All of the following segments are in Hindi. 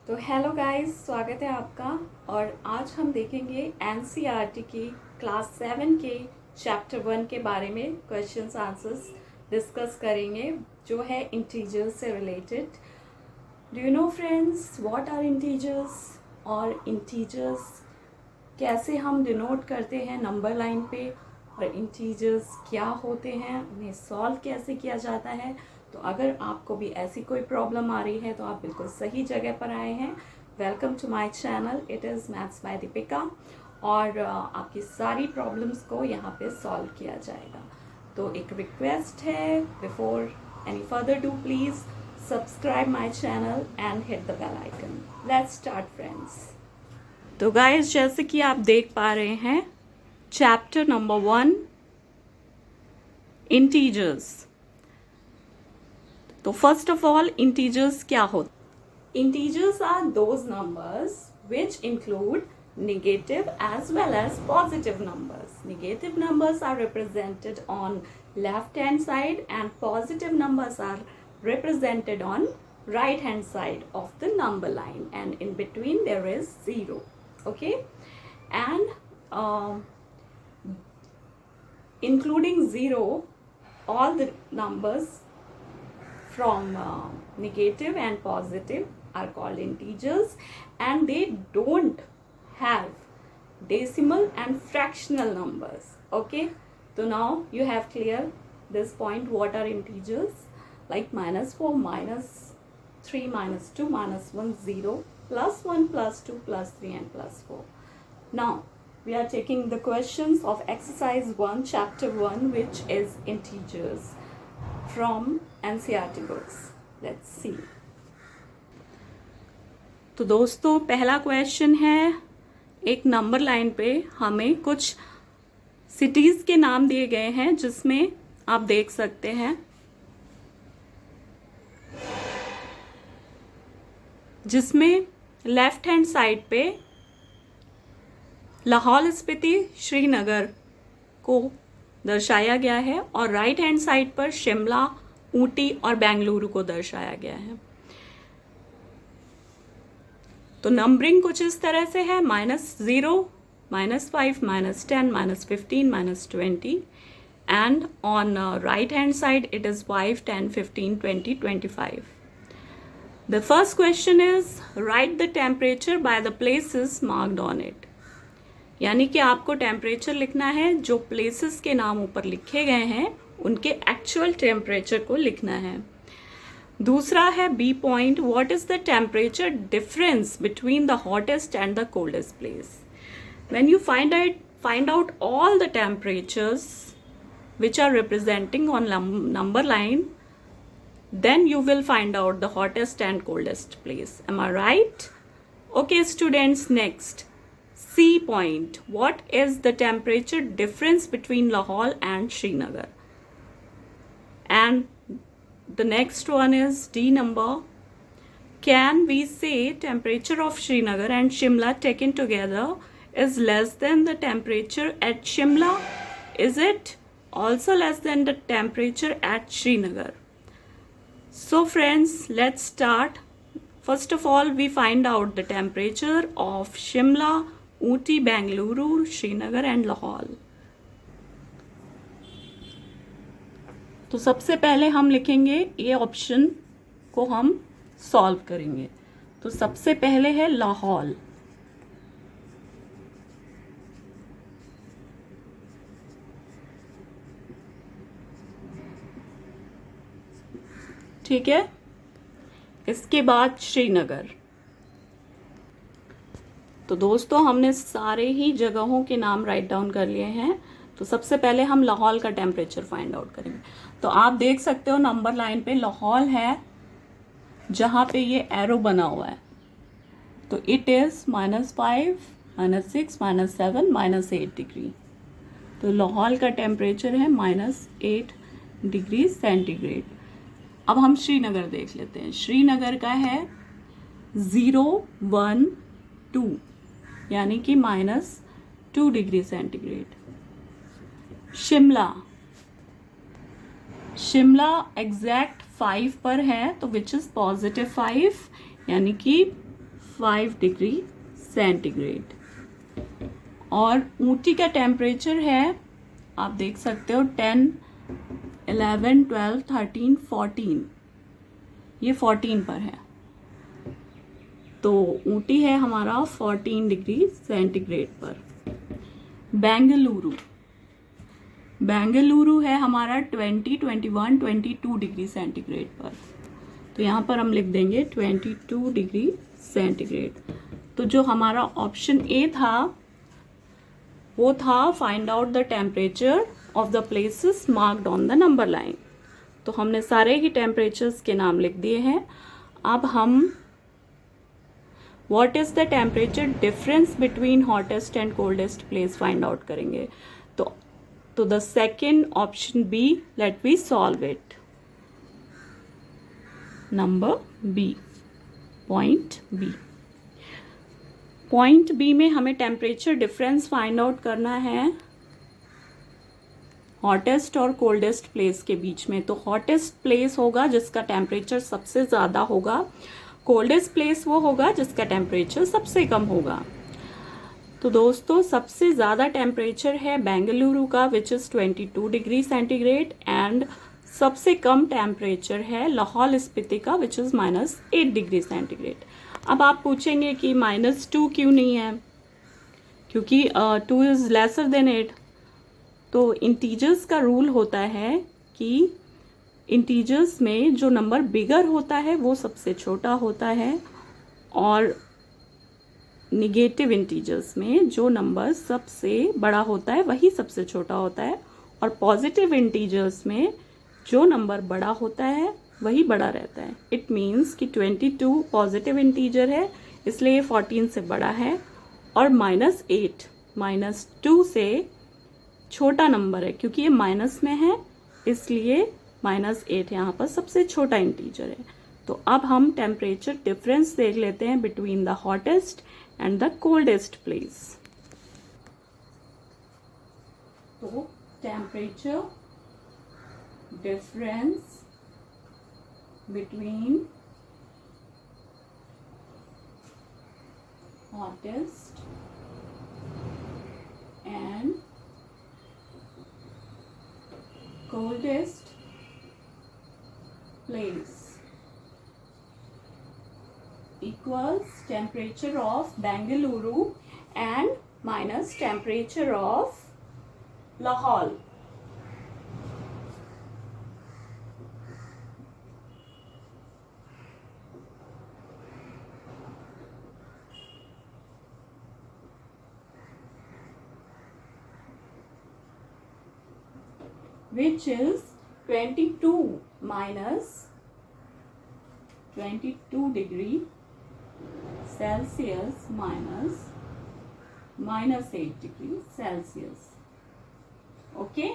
तो हेलो गाइस, स्वागत है आपका। और आज हम देखेंगे एनसीईआरटी की क्लास 7 के चैप्टर 1 के बारे में क्वेश्चंस आंसर्स डिस्कस करेंगे, जो है इंटीजर्स से related. Do you know friends what are integers? और इंटीजर्स कैसे हम डिनोट करते हैं नंबर लाइन पे, और इंटीजर्स क्या होते हैं, उन्हें सॉल्व कैसे किया जाता है। तो अगर आपको भी ऐसी कोई प्रॉब्लम आ रही है तो आप बिल्कुल सही जगह पर आए हैं। Welcome to my channel, it is maths by Deepika. और आपकी सारी प्रॉब्लम्स को यहाँ पे सॉल्व किया जाएगा। तो एक रिक्वेस्ट है, before any further do please subscribe my channel and hit the bell icon. Let's start friends. तो गाइस, जैसे कि आप देख पा रहे हैं, चैप्टर नंबर 1 इंटीजर्स। तो फर्स्ट ऑफ ऑल, इंटीजर्स क्या होते? Integers are those numbers which include negative as well as positive numbers. Negative numbers are represented on left hand side and positive numbers are represented on right hand side of the number line, and in between there is 0. Okay, and including 0, all the numbers from negative and positive are called integers, and they don't have decimal and fractional numbers. Okay, so now you have clear this point, what are integers, like -4, -3, -2, -1, 0, +1, +2, +3 and +4. Now we are taking the questions of exercise 1 chapter 1, which is integers, from NCERT books. Let's see. तो दोस्तों, पहला क्वेश्चन है, एक नंबर लाइन पे हमें कुछ सिटीज़ के नाम दिए गए हैं, जिसमें आप देख सकते हैं, जिसमें लेफ्ट हैंड साइड पे लाहौल स्पीति श्रीनगर को दर्शाया गया है, और राइट हैंड साइड पर शिमला, ऊटी और बेंगलुरु को दर्शाया गया है। तो नंबरिंग कुछ इस तरह से है: -0, -5, -10, -15, -20, and on right hand side it is 5, 10, 15, 20, 25. The first question is, write the temperature by the places marked on it. यानी कि आपको टेम्परेचर लिखना है, जो प्लेसेस के नाम ऊपर लिखे गए हैं उनके एक्चुअल टेम्परेचर को लिखना है। दूसरा है B point, what is the temperature difference between the hottest and the coldest place. When you find out all the temperatures which are representing on number line, then you will find out the hottest and coldest place. Am I right? Okay students, next C point, what is the temperature difference between Lahore and Srinagar? And the next one is D number, can we say temperature of Srinagar and Shimla taken together is less than the temperature at Shimla? Is it also less than the temperature at Srinagar? So friends, let's start. First of all, we find out the temperature of Shimla, Ooty, Bengaluru, Srinagar and Lahore. तो सबसे पहले हम लिखेंगे, ये ऑप्शन को हम सॉल्व करेंगे। तो सबसे पहले है लाहौल। ठीक है, इसके बाद श्रीनगर। तो दोस्तों, हमने सारे ही जगहों के नाम राइट डाउन कर लिए हैं। तो सबसे पहले हम लाहौल का टेम्परेचर फाइंड आउट करेंगे। तो आप देख सकते हो नंबर लाइन पे लाहौल है, जहाँ पे ये एरो बना हुआ है। तो इट इज़ -5, -6, -7, -8 डिग्री। तो लाहौल का टेम्परेचर है -8 डिग्री सेंटीग्रेड। अब हम श्रीनगर देख लेते हैं। श्रीनगर का है 0, 1, 2, यानी कि -2 डिग्री सेंटीग्रेड। शिमला एग्जैक्ट 5 पर है, तो विच इज़ +5, यानी कि 5 डिग्री सेंटीग्रेड। और ऊटी का टेम्परेचर है, आप देख सकते हो 10, 11, 12, 13, 14, ये 14 पर है, तो ऊटी है हमारा 14 डिग्री सेंटीग्रेड पर। बेंगलुरु है हमारा 20, 21, 22 डिग्री सेंटीग्रेड पर। तो यहाँ पर हम लिख देंगे 22 डिग्री सेंटीग्रेड। तो जो हमारा ऑप्शन ए था वो था find out the temperature of the places marked on the number line. तो हमने सारे ही टेम्परेचर्स के नाम लिख दिए हैं। अब हम what is the temperature difference between hottest and coldest place find out करेंगे। तो the second option B, let we solve it. Number B, point B. Point B में हमें टेम्परेचर डिफरेंस फाइंड आउट करना है हॉटेस्ट और कोल्डेस्ट प्लेस के बीच में। तो हॉटेस्ट प्लेस होगा जिसका टेम्परेचर सबसे ज़्यादा होगा, कोल्डेस्ट प्लेस वो होगा जिसका टेम्परेचर सबसे कम होगा। तो दोस्तों सबसे ज़्यादा टेम्परेचर है बेंगलुरु का which is 22 degree centigrade, and सबसे कम टेम्परेचर है लाहौल स्पीति का विच इज़ -8 डिग्री सेंटीग्रेड। अब आप पूछेंगे कि -2 क्यों नहीं है, क्योंकि 2 इज़ लेसर देन 8। तो इंटीजर्स का रूल होता है कि इंटीजर्स में जो नंबर बिगर होता है वो सबसे छोटा होता है, और निगेटिव इंटीजर्स में जो नंबर सबसे बड़ा होता है वही सबसे छोटा होता है, और पॉजिटिव इंटीजर्स में जो नंबर बड़ा होता है वही बड़ा रहता है। इट मीन्स कि 22 पॉजिटिव इंटीजर है इसलिए 14 से बड़ा है, और -8 -2 से छोटा नंबर है, क्योंकि ये माइनस में है इसलिए -8 यहाँ पर सबसे छोटा इंटीजर है। तो अब हम टेम्परेचर डिफरेंस देख लेते हैं between the hottest and the coldest place. तो temperature difference between hottest and coldest place equals temperature of Bengaluru and minus temperature of Lahore. Which is 22 minus 22 degree Celsius minus -8 degree Celsius. Okay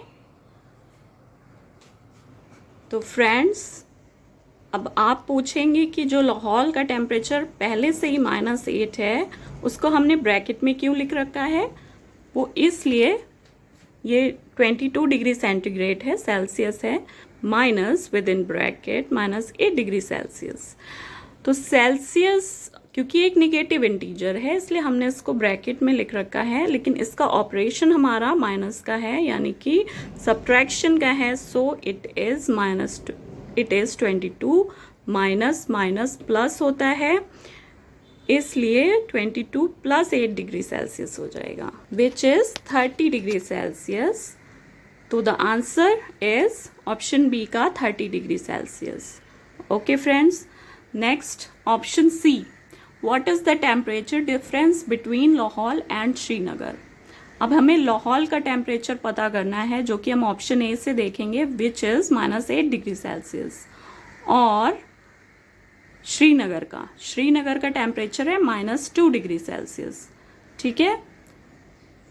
तो फ्रेंड्स, अब आप पूछेंगे कि जो लाहौल का टेम्परेचर पहले से ही -8 है उसको हमने ब्रैकेट में क्यों लिख रखा है। वो इसलिए, ये 22 डिग्री सेंटीग्रेड है, सेल्सियस है, minus with in bracket -8 degree Celsius. तो सेल्सियस क्योंकि एक निगेटिव इंटीजर है इसलिए हमने इसको ब्रैकेट में लिख रखा है, लेकिन इसका ऑपरेशन हमारा माइनस का है यानी कि सब्ट्रैक्शन का है, so it is 22 minus plus होता है, इसलिए 22 + 8 डिग्री सेल्सियस हो जाएगा विच इज़ 30 डिग्री सेल्सियस। तो the answer is option B का 30 degree Celsius. Okay friends, next option C, what is the temperature difference between Lahaul and Srinagar. अब हमें लाहौल का टेम्परेचर पता करना है जो कि हम ऑप्शन ए से देखेंगे विच इज़ -8 डिग्री सेल्सियस, और श्रीनगर का टेम्परेचर है -2 डिग्री सेल्सियस। ठीक है,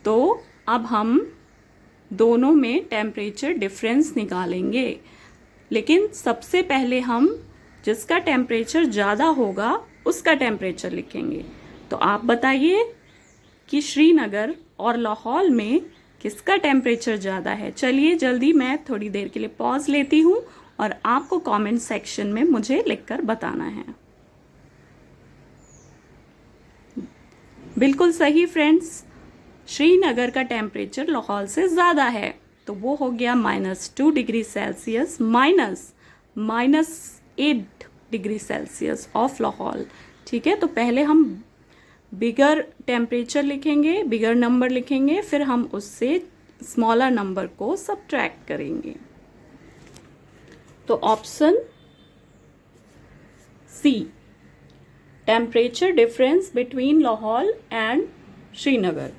तो अब हम दोनों में टेम्परेचर डिफरेंस निकालेंगे, लेकिन सबसे पहले हम जिसका टेम्परेचर ज़्यादा होगा उसका टेम्परेचर लिखेंगे। तो आप बताइए कि श्रीनगर और लाहौल में किसका टेम्परेचर ज़्यादा है। चलिए जल्दी, मैं थोड़ी देर के लिए पॉज लेती हूँ और आपको कमेंट सेक्शन में मुझे लिखकर बताना है। बिल्कुल सही फ्रेंड्स, श्रीनगर का टेम्परेचर लाहौल से ज़्यादा है, तो वो हो गया -2 degree Celsius -8 degree Celsius of Lahaul. ठीक है, तो पहले हम बिगर टेम्परेचर लिखेंगे, बिगर नंबर लिखेंगे, फिर हम उससे स्मॉलर नंबर को सब्ट्रैक्ट करेंगे। तो option C, temperature difference between Lahaul and Srinagar.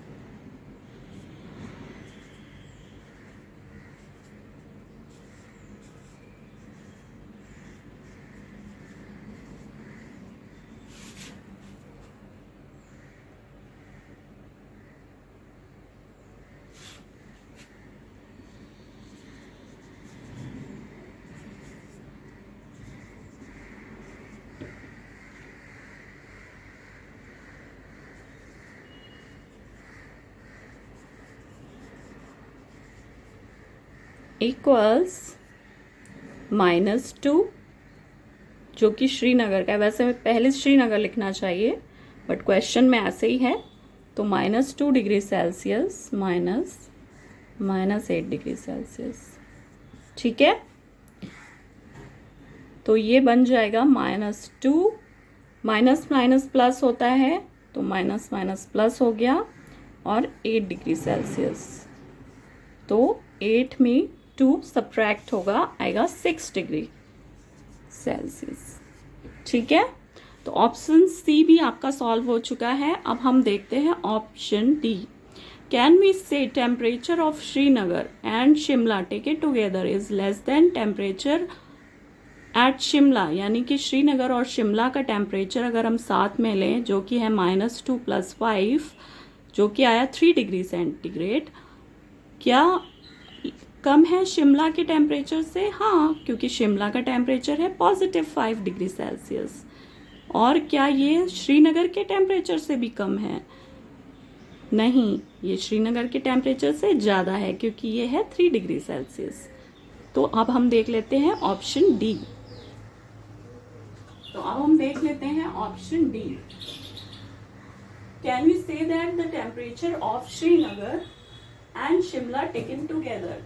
Equals -2, जो कि श्रीनगर का है। वैसे पहले श्रीनगर लिखना चाहिए, बट क्वेश्चन में ऐसे ही है। तो -2 डिग्री सेल्सियस -8 डिग्री सेल्सियस। ठीक है, तो ये बन जाएगा -2, माइनस माइनस प्लस होता है, तो माइनस माइनस प्लस हो गया, और 8 डिग्री सेल्सियस। तो 8 में 2 सब्ट्रैक्ट होगा, आएगा 6 डिग्री सेल्सियस। ठीक है, तो ऑप्शन सी भी आपका सॉल्व हो चुका है। अब हम देखते हैं ऑप्शन डी। कैन वी से temperature of Srinagar and Shimla taken together is less than temperature at Shimla, यानी कि श्रीनगर और शिमला का टेम्परेचर अगर हम साथ में लें, जो कि है -2 + 5, जो कि आया 3 डिग्री सेंटीग्रेड, क्या कम है शिमला के टेम्परेचर से? हाँ, क्योंकि शिमला का टेम्परेचर है +5 डिग्री सेल्सियस। और क्या ये श्रीनगर के टेम्परेचर से भी कम है? नहीं, ये श्रीनगर के टेम्परेचर से ज़्यादा है, क्योंकि ये है 3 डिग्री सेल्सियस। तो अब हम देख लेते हैं ऑप्शन डी। तो अब हम देख लेते हैं option D. Can we say that the temperature of Srinagar and Shimla taken together,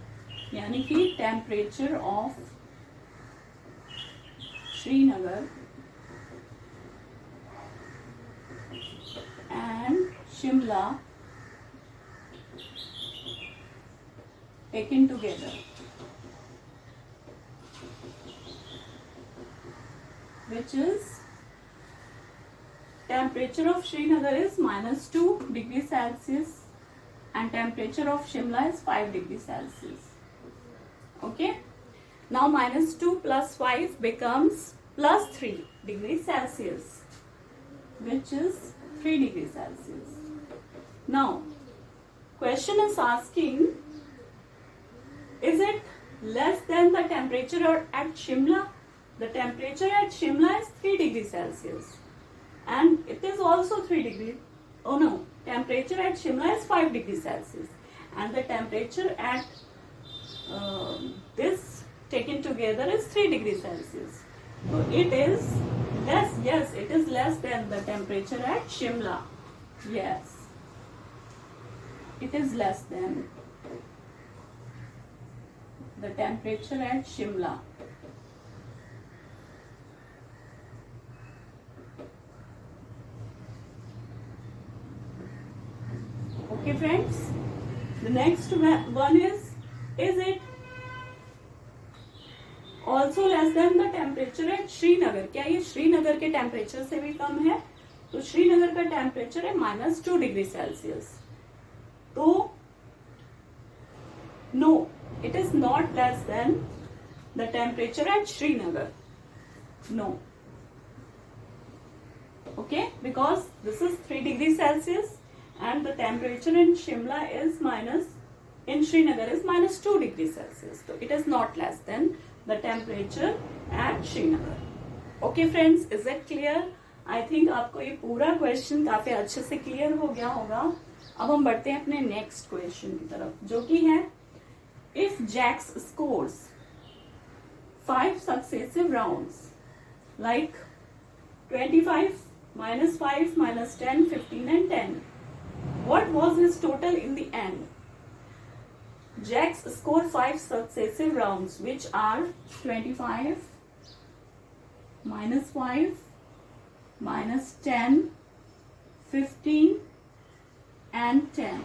यानी कि temperature of Srinagar and Shimla taken together, which is temperature of Srinagar is -2 degree Celsius and temperature of Shimla is 5 degree Celsius. Okay, now -2 + 5 becomes +3 degree Celsius, which is 3 degree Celsius. Now question is asking, is it less than the temperature at Shimla? The temperature at Shimla is 3 degree Celsius and it is also 3 degree. Oh no, temperature at Shimla is 5 degree Celsius and the temperature at this taken together is 3 degree Celsius. So it is less. Yes, it is less than the temperature at Shimla. Yes, it is less than the temperature at Shimla. Okay friends, the next one is it also less than the temperature at Srinagar? क्या ये श्रीनगर के टेम्परेचर से भी कम है? तो श्रीनगर का टेम्परेचर है -2 डिग्री सेल्सियस। तो no, it is not less than the temperature at Srinagar. No. Okay, because this is 3 degree Celsius and the temperature in Shimla is in Srinagar is -2 degree Celsius. So it is not less than the temperature at Srinagar. Okay friends, is it clear? I think आपको ये पूरा क्वेश्चन काफी अच्छे से क्लियर हो गया होगा। अब हम बढ़ते हैं अपने नेक्स्ट क्वेश्चन की तरफ, जो कि है if Jax scores 5 successive rounds like 25 -5, -10, 15 and 10. What was his total in the end? Jacks scored 5 successive rounds, which are 25, -5, -10, 15 and 10.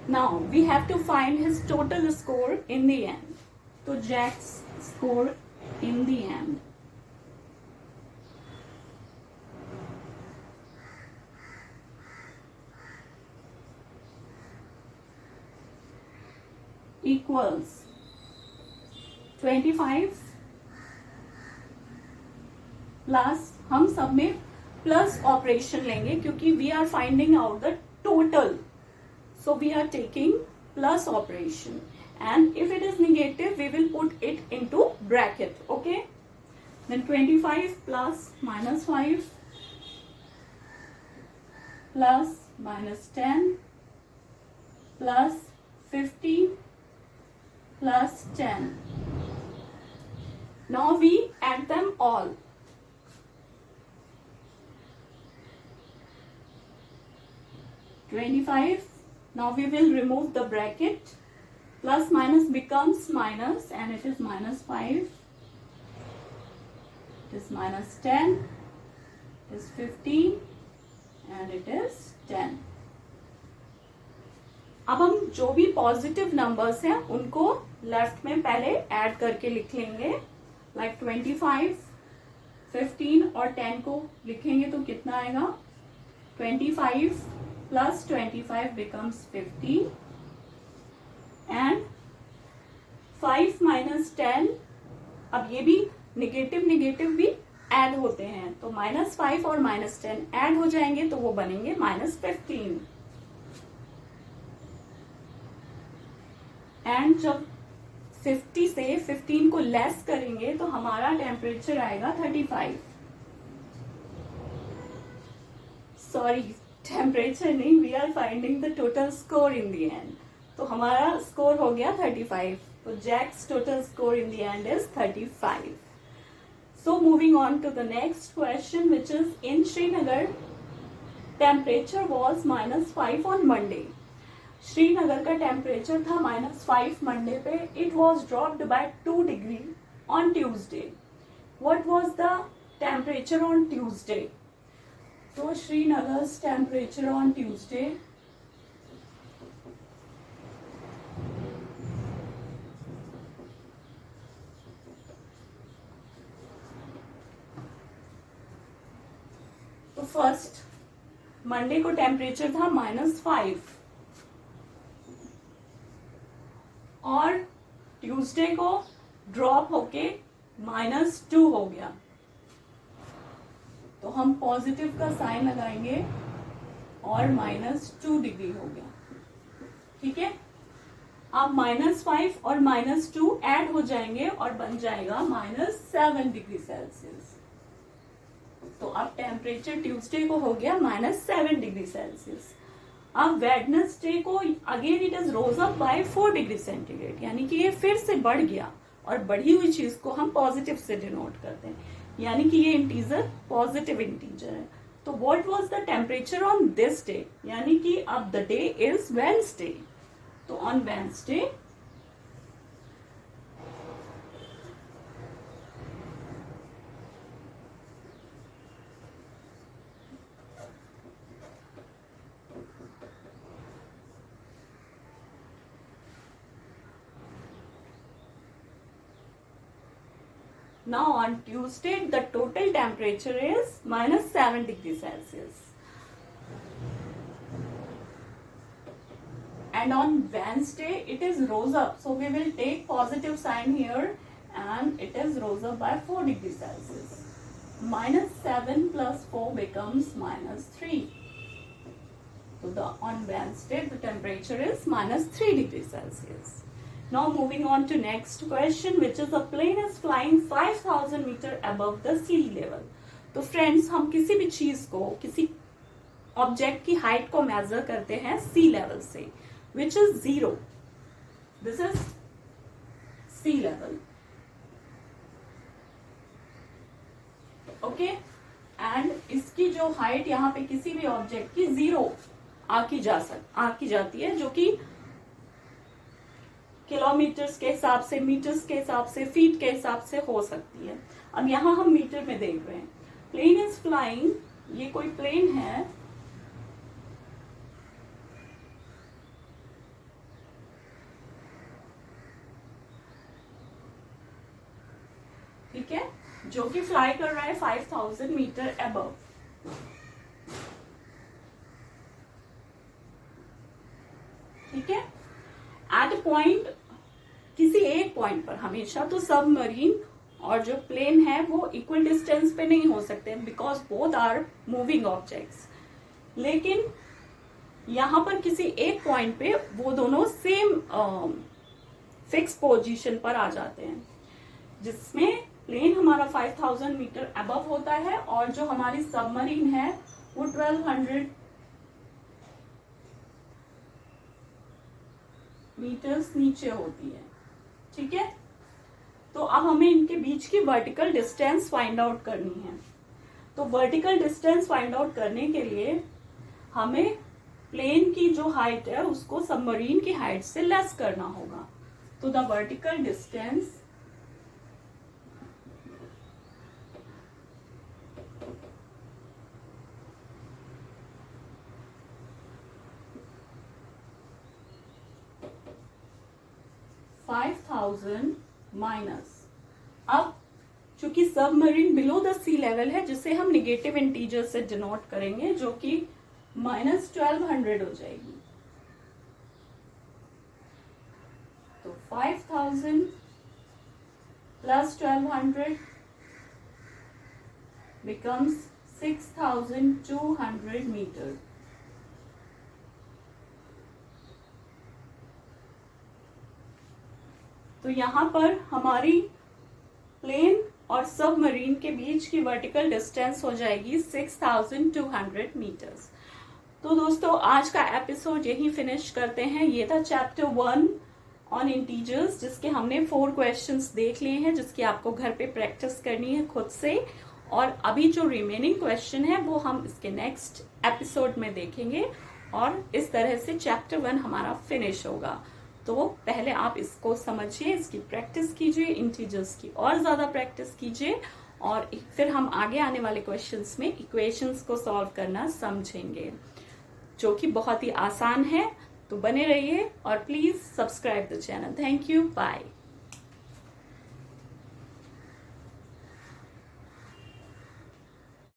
Now we have to find his total score in the end. So Jack's score in the end. Equals 25 plus, हम सब में प्लस ऑपरेशन लेंगे क्योंकि we are finding out the total, so we are taking plus operation, and if it is negative we will put it into bracket. Okay, then 25 plus -5 plus -10 plus 15 plus 10. Now we add them all. (25). Now we will remove the bracket. Plus minus becomes minus, and it is -5. It is -10. It is 15, and it is 10. अब हम जो भी पॉजिटिव नंबर्स हैं उनको लेफ्ट में पहले ऐड करके लिख लेंगे. लाइक 25, 15 और 10 को लिखेंगे तो कितना आएगा? 25 plus 25 becomes 50, and 5 minus 10. अब ये भी निगेटिव निगेटिव भी ऐड होते हैं, तो -5 और -10 ऐड हो जाएंगे तो वो बनेंगे -15. एंड जब 50 से 15 को लेस करेंगे तो हमारा टेम्परेचर आएगा 35. सॉरी, टेम्परेचर नहीं, we are finding the total score in the end. तो हमारा स्कोर हो गया 35. तो Jack's total score in the end is 35. So moving on to the next question, which is in Srinagar temperature was -5 on Monday. Srinagar का टेम्परेचर था -5 मंडे पे. It was dropped by 2 degree on Tuesday. What was the temperature on Tuesday? तो श्रीनगर्स टेम्परेचर ऑन ट्यूजडे तो फर्स्ट मंडे को टेम्परेचर था -5 और ट्यूसडे को ड्रॉप होके -2 हो गया. तो हम पॉजिटिव का साइन लगाएंगे और -2 डिग्री हो गया. ठीक है, अब -5 और -2 ऐड हो जाएंगे और बन जाएगा -7 डिग्री सेल्सियस. तो अब टेम्परेचर ट्यूसडे को हो गया -7 डिग्री सेल्सियस. अब वेडनेसडे को again it is rose up by 4 degree centigrade, यानी कि ये फिर से बढ़ गया, और बढ़ी हुई चीज को हम पॉजिटिव से डिनोट करते हैं, यानी कि ये इंटीजर पॉजिटिव इंटीजर है. तो what was the temperature on this day, यानी कि अब द डे इज वेडनेसडे. तो on Wednesday now on Tuesday the total temperature is -7 degrees Celsius, and on Wednesday it is rose up, so we will take positive sign here, and it is rose up by 4 degrees Celsius. -7 plus 4 becomes -3. So on Wednesday the temperature is -3 degrees Celsius. Now moving on to next question, which is a plane is flying 5000 meter above the sea level. तो फ्रेंड्स, हम किसी भी चीज को, किसी ऑब्जेक्ट की हाइट को मेजर करते हैं सी लेवल से, which is 0. This is sea level. Okay, and इसकी जो हाइट यहाँ पे किसी भी ऑब्जेक्ट की 0 आकी जाती है, जो कि किलोमीटर्स के हिसाब से, मीटर्स के हिसाब से, फीट के हिसाब से हो सकती है। अब यहाँ हम मीटर में देख रहे हैं। प्लेन इज फ्लाइंग, ये कोई प्लेन है, ठीक है, जो कि फ्लाई कर रहा है 5000 मीटर अबव। ठीक है, एट पॉइंट, किसी एक पॉइंट पर हमेशा तो सबमरीन और जो प्लेन है वो इक्वल डिस्टेंस पे नहीं हो सकते, because both are moving objects. लेकिन यहां पर किसी एक पॉइंट पे वो दोनों सेम फिक्स पोजीशन पर आ जाते हैं, जिसमें प्लेन हमारा 5000 मीटर अबव होता है और जो हमारी सबमरीन है वो 1200 मीटर्स नीचे होती है। ठीक है, तो अब हमें इनके बीच की वर्टिकल डिस्टेंस फाइंड आउट करनी है। तो वर्टिकल डिस्टेंस फाइंड आउट करने के लिए हमें प्लेन की जो हाइट है उसको सबमरीन की हाइट से लेस करना होगा। तो द वर्टिकल डिस्टेंस माइनस, अब चूंकि submarine below the sea level है, जिसे हम निगेटिव इंटीजर से डिनोट करेंगे, जो कि -1200 हो जाएगी। तो 5000 प्लस 1200 becomes 6200 मीटर। तो यहां पर हमारी प्लेन और सबमरीन के बीच की वर्टिकल डिस्टेंस हो जाएगी 6200 मीटर्स। तो दोस्तों आज का एपिसोड यही फिनिश करते हैं। ये था चैप्टर 1 ऑन इंटीजर्स, जिसके हमने 4 क्वेश्चंस देख लिए हैं, जिसकी आपको घर पे प्रैक्टिस करनी है खुद से। और अभी जो रिमेनिंग क्वेश्चन है वो हम इसके नेक्स्ट एपिसोड में देखेंगे और इस तरह से चैप्टर 1 हमारा फिनिश होगा। तो पहले आप इसको समझिए, इसकी प्रैक्टिस कीजिए, इंटीजर्स की और ज्यादा प्रैक्टिस कीजिए, और फिर हम आगे आने वाले क्वेश्चंस में इक्वेशंस को सॉल्व करना समझेंगे, जो कि बहुत ही आसान है। तो बने रहिए और please subscribe the channel. Thank you, bye.